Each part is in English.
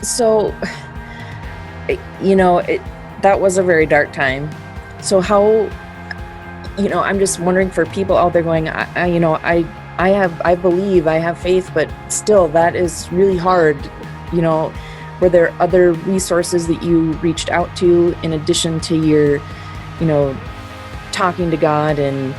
So, that was a very dark time. So how, I'm just wondering for people out there going, I believe, I have faith, but still that is really hard. Were there other resources that you reached out to in addition to your, talking to God and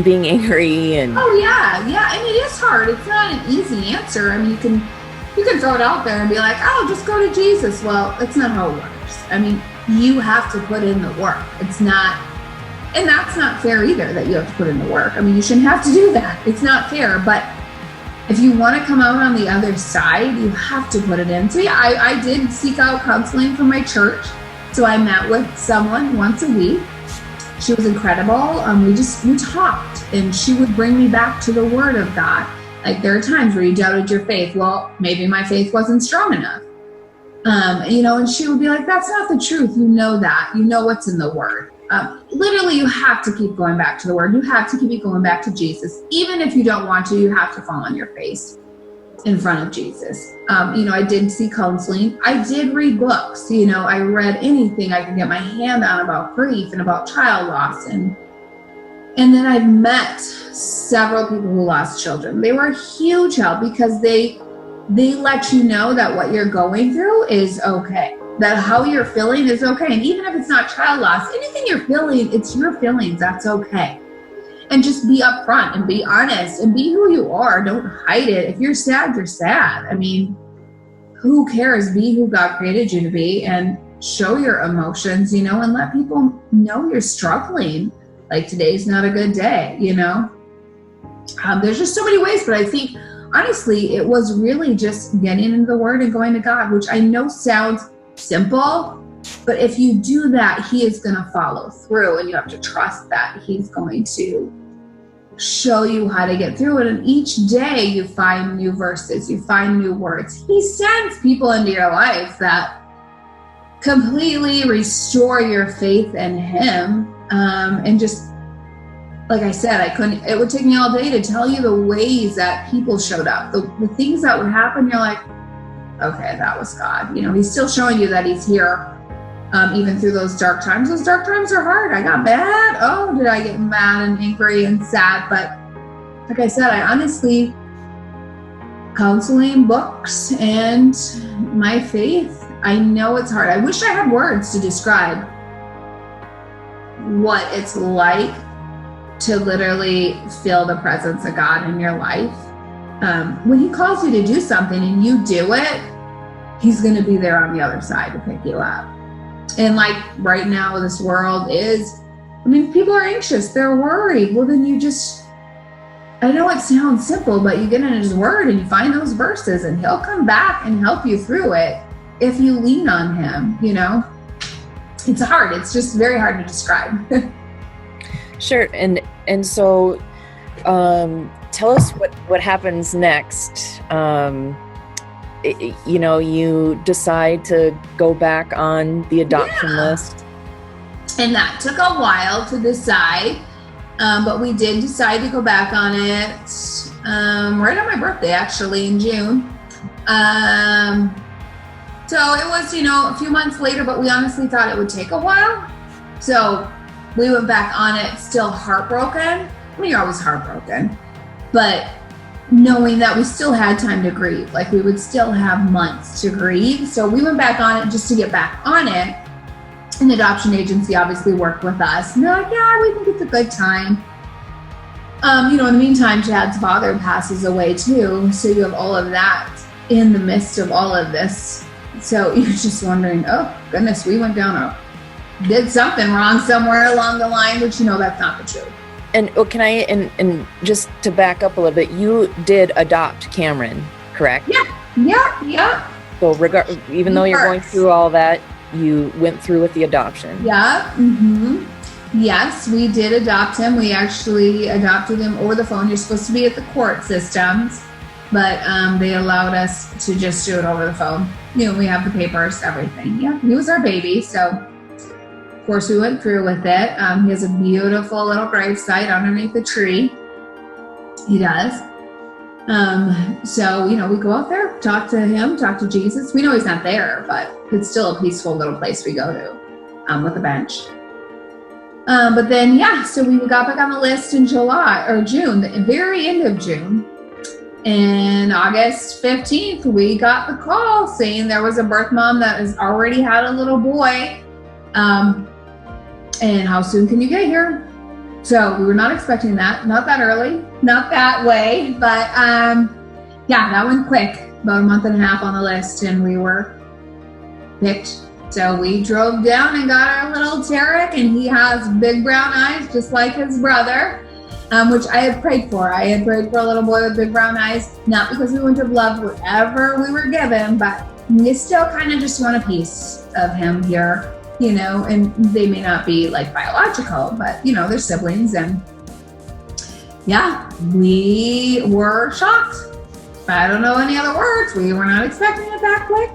being angry and... Oh yeah. And it is hard. It's not an easy answer. I mean, you can throw it out there and be like, oh, just go to Jesus. Well, that's not how it works. I mean, you have to put in the work. It's not, and that's not fair either, that you have to put in the work. I mean, you shouldn't have to do that. It's not fair. But if you want to come out on the other side, you have to put it in. So yeah, I did seek out counseling from my church. So I met with someone once a week. She was incredible. We talked, and she would bring me back to the Word of God. Like, there are times where you doubted your faith. Well, maybe my faith wasn't strong enough. And she would be like, that's not the truth. You know that. You know what's in the Word. Literally, you have to keep going back to the Word. You have to keep going back to Jesus. Even if you don't want to, you have to fall on your face in front of Jesus. I did see counseling. I did read books. I read anything I could get my hand on about grief and about child loss. And then I've met several people who lost children. They were a huge help because they let you know that what you're going through is okay, that how you're feeling is okay. And even if it's not child loss, anything you're feeling, it's your feelings. That's okay. And just be upfront and be honest and be who you are. Don't hide it. If you're sad, you're sad. I mean, who cares? Be who God created you to be and show your emotions, and let people know you're struggling. Like, today's not a good day, There's just so many ways, but I think, honestly, it was really just getting into the Word and going to God, which I know sounds simple, but if you do that, He is going to follow through, and you have to trust that He's going to show you how to get through it. And each day you find new verses, you find new words. He sends people into your life that completely restore your faith in Him. And just, like I said, it would take me all day to tell you the ways that people showed up, the things that would happen. You're like, okay, that was God. He's still showing you that He's here, even through those dark times. Those dark times are hard. I got mad. Oh, did I get mad and angry and sad? But like I said, I honestly, counseling, books, and my faith, I know it's hard. I wish I had words to describe what it's like to literally feel the presence of God in your life. When He calls you to do something and you do it, He's going to be there on the other side to pick you up. And like right now, this world is, people are anxious. They're worried. Well, then I know it sounds simple, but you get in His Word and you find those verses and He'll come back and help you through it if you lean on Him, It's hard. It's just very hard to describe. Sure. And so tell us what happens next. You decide to go back on the adoption list. And that took a while to decide, but we did decide to go back on it right on my birthday, actually, in June. So it was, a few months later, but we honestly thought it would take a while. So we went back on it, still heartbroken. You're always heartbroken, but knowing that we still had time to grieve, like we would still have months to grieve. So we went back on it just to get back on it. And the adoption agency obviously worked with us. And they're like, yeah, we think it's a good time. In the meantime, Chad's father passes away too. So you have all of that in the midst of all of this. So you're just wondering, oh goodness, we did something wrong somewhere along the line, which that's not the truth. And can I, and just to back up a little bit, you did adopt Cameron, correct? Yeah. So even though you're going through all that, you went through with the adoption. Yeah. Mm-hmm. Yes, we did adopt him. We actually adopted him over the phone. You're supposed to be at the court systems, but they allowed us to just do it over the phone. We have the papers, everything. Yeah, he was our baby, so of course we went through with it. He has a beautiful little gravesite underneath the tree. He does. So, we go out there, talk to him, talk to Jesus. We know he's not there, but it's still a peaceful little place we go to with a bench. But then, so we got back on the list in June, the very end of June. And August 15th, we got the call saying there was a birth mom that has already had a little boy. And how soon can you get here? So we were not expecting that, not that early, not that way, but that went quick, about a month and a half on the list, and we were picked. So we drove down and got our little Tarek, and he has big brown eyes, just like his brother, which I had prayed for. I had prayed for a little boy with big brown eyes, not because we wouldn't have loved whatever we were given, but we still kind of just want a piece of him here. And they may not be like biological, but they're siblings. And we were shocked. I don't know any other words. We were not expecting it that quick.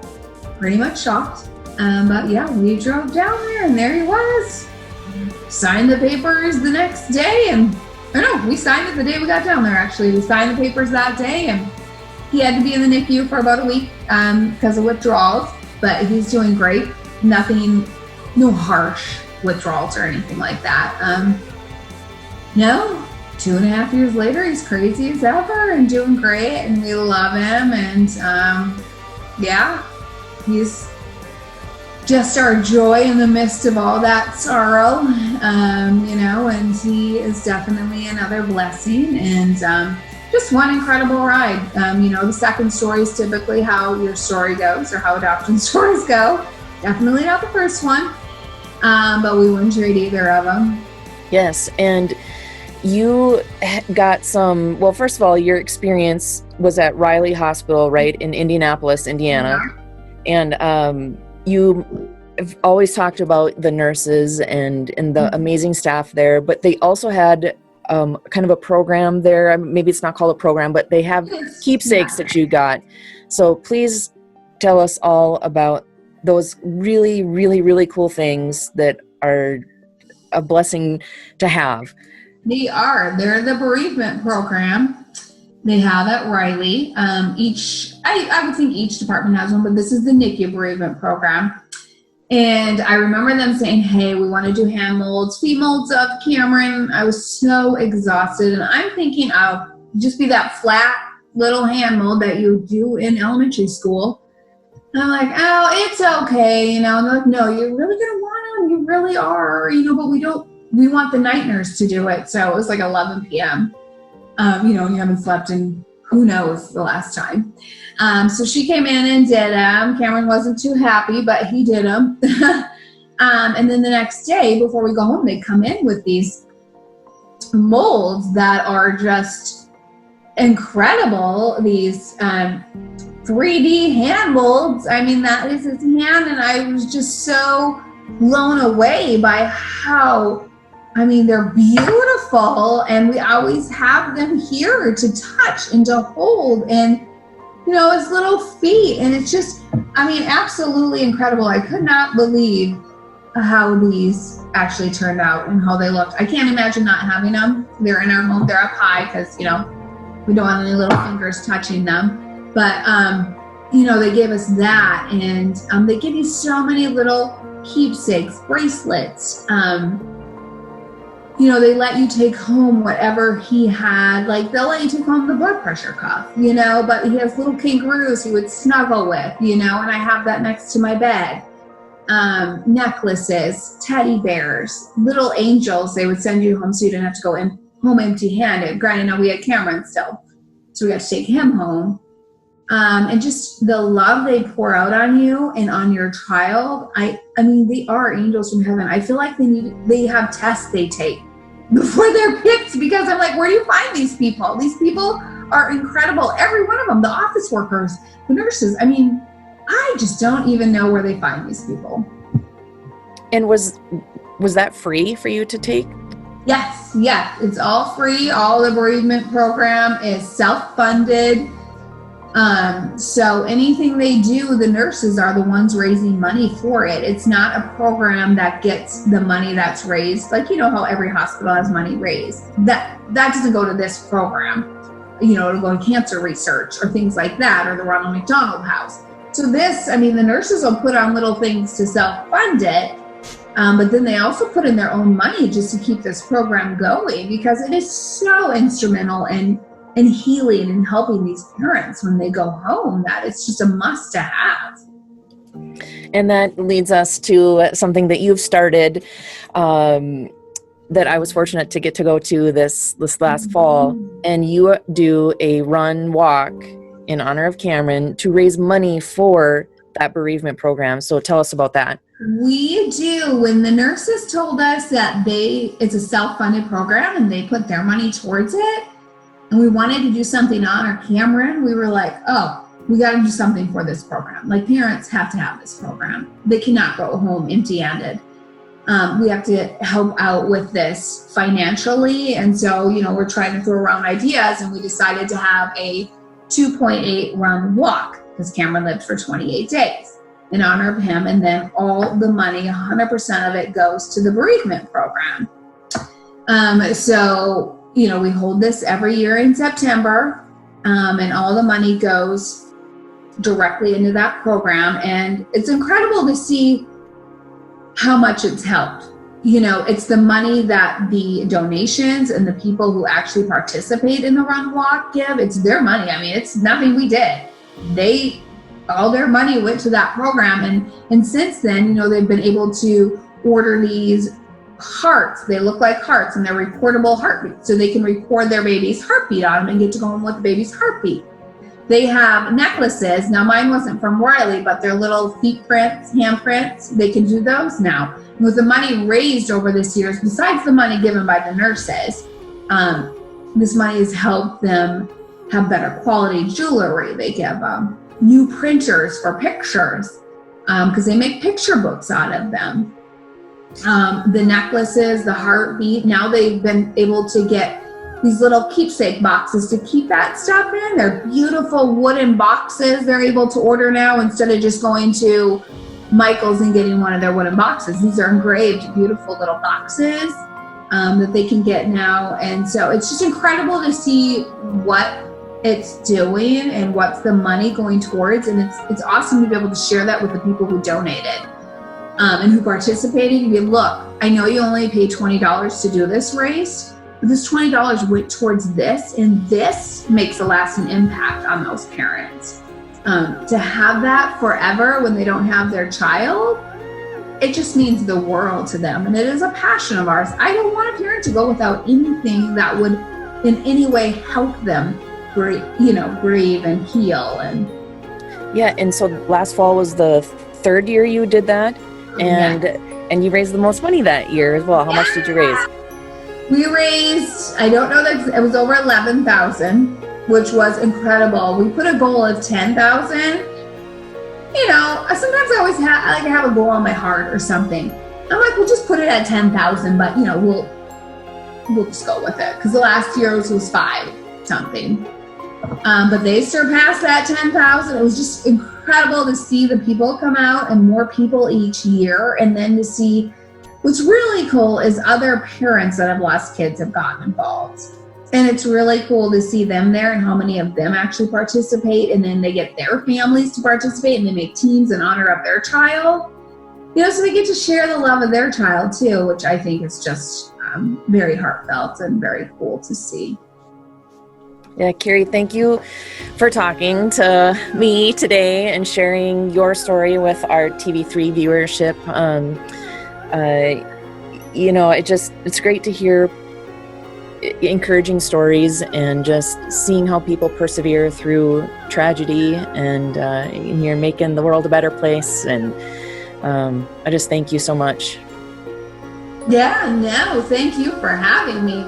Pretty much shocked. But we drove down there and there he was. Signed the papers the next day. We signed it the day we got down there, actually. We signed the papers that day, and he had to be in the NICU for about a week because of withdrawals, but he's doing great. No harsh withdrawals or anything like that. 2.5 years later, he's crazy as ever and doing great, and we love him. And he's just our joy in the midst of all that sorrow, and he is definitely another blessing, and just one incredible ride. The second story is typically how your story goes, or how adoption stories go. Definitely not the first one. But we wouldn't trade either of them. Yes, and you got first of all, your experience was at Riley Hospital, right, in Indianapolis, Indiana. Yeah. And you have always talked about the nurses and the amazing staff there, but they also had kind of a program there. Maybe it's not called a program, but they have keepsakes that you got. So please tell us all about those really, really, really cool things that are a blessing to have. They're the bereavement program they have at Riley. I would think each department has one, but this is the NICU bereavement program. And I remember them saying, hey, we want to do hand molds, feet molds of Cameron. I was so exhausted. And I'm thinking I'll just be that flat little hand mold that you do in elementary school. And I'm like, oh, it's okay. And they're like, no, you're really going to want them. You really are, but we want the night nurse to do it. So it was like 11 p.m., and you haven't slept in who knows the last time. So she came in and did them. Cameron wasn't too happy, but he did them. And then the next day before we go home, they come in with these molds that are just incredible. These 3D hand molds. I mean, that is his hand. And I was just so blown away by how, they're beautiful. And we always have them here to touch and to hold. And, his little feet. And it's just, absolutely incredible. I could not believe how these actually turned out and how they looked. I can't imagine not having them. They're in our home. They're up high because, we don't want any little fingers touching them. But, they gave us that, and they give you so many little keepsakes, bracelets. They let you take home whatever he had. Like, they'll let you take home the blood pressure cuff, but he has little kangaroos he would snuggle with, and I have that next to my bed. Necklaces, teddy bears, little angels they would send you home so you didn't have to go home empty-handed. Granted, now we had Cameron still, so we got to take him home. And just the love they pour out on you and on your child. They are angels from heaven. I feel like they have tests they take before they're picked, because I'm like, where do you find these people? These people are incredible. Every one of them, the office workers, the nurses. I just don't even know where they find these people. And was that free for you to take? Yes. It's all free. All the bereavement program is self-funded. So anything they do, the nurses are the ones raising money for it. It's not a program that gets the money that's raised. Like, how every hospital has money raised. That doesn't go to this program. to go to cancer research or things like that, or the Ronald McDonald House. So this, I mean, the nurses will put on little things to self-fund it, but then they also put in their own money just to keep this program going, because it is so instrumental in healing and helping these parents when they go home, that it's just a must to have. And that leads us to something that you've started, that I was fortunate to get to go to this last fall. And you do a run walk in honor of Cameron to raise money for that bereavement program. So tell us about that. We do. When the nurses told us that it's a self-funded program and they put their money towards it, and we wanted to do something to honor Cameron, we were like, oh, we got to do something for this program. Like, parents have to have this program. They cannot go home empty-handed. We have to help out with this financially. And so, we're trying to throw around ideas, and we decided to have a 2.8 run walk, because Cameron lived for 28 days in honor of him. And then all the money, 100% of it, goes to the bereavement program. So, we hold this every year in September, and all the money goes directly into that program. And it's incredible to see how much it's helped. It's the money that the donations and the people who actually participate in the run walk give. It's their money. I mean, it's nothing we did. All their money went to that program. And since then, they've been able to order these hearts. They look like hearts, and they're recordable heartbeats. So they can record their baby's heartbeat on them and get to go home with the baby's heartbeat. They have necklaces. Now, mine wasn't from Riley, but they're little feet prints, hand prints. They can do those now. And with the money raised over this year, besides the money given by the nurses, this money has helped them have better quality jewelry. They give new printers for pictures, because they make picture books out of them. The necklaces, the heartbeat. Now they've been able to get these little keepsake boxes to keep that stuff in. They're beautiful wooden boxes they're able to order now, instead of just going to Michael's and getting one of their wooden boxes. These are engraved, beautiful little boxes that they can get now. And so it's just incredible to see what it's doing and what's the money going towards. And it's awesome to be able to share that with the people who donated and who participated. You mean, look, I know you only paid $20 to do this race, but this $20 went towards this, and this makes a lasting impact on those parents. To have that forever when they don't have their child, it just means the world to them. And it is a passion of ours. I don't want a parent to go without anything that would in any way help them grieve and heal. And so last fall was the third year you did that, and you raised the most money that year as well. How much did you raise? We raised, I don't know, that it was over 11,000, which was incredible. We put a goal of 10,000. Sometimes I always have a goal on my heart or something. I'm like, we'll just put it at 10,000, but we'll just go with it, because the last year's was 5 something. But they surpassed that 10,000. It was just incredible to see the people come out, and more people each year, and then to see. What's really cool is other parents that have lost kids have gotten involved. And it's really cool to see them there and how many of them actually participate. And then they get their families to participate, and they make teams in honor of their child. So they get to share the love of their child too, which I think is just very heartfelt and very cool to see. Yeah, Carrie, thank you for talking to me today and sharing your story with our TV3 viewership. It's great to hear encouraging stories and just seeing how people persevere through tragedy, and you're making the world a better place. And I just thank you so much. Yeah, no, thank you for having me.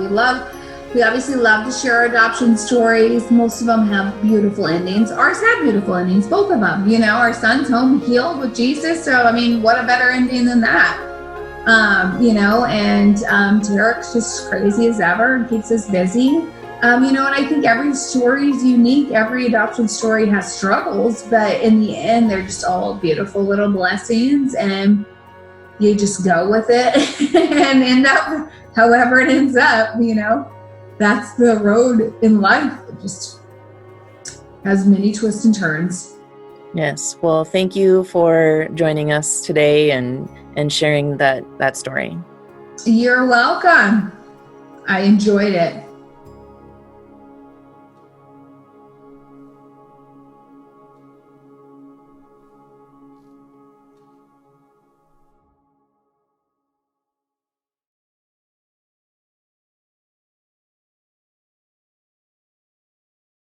We obviously love to share our adoption stories. Most of them have beautiful endings. Ours have beautiful endings, both of them. Our son's home healed with Jesus. So, what a better ending than that? Tarek's just crazy as ever and keeps us busy. And I think every story is unique. Every adoption story has struggles, but in the end, they're just all beautiful little blessings, and you just go with it and end up however it ends up, that's the road in life. It just has many twists and turns. Yes. Well, thank you for joining us today and sharing that story. You're welcome. I enjoyed it.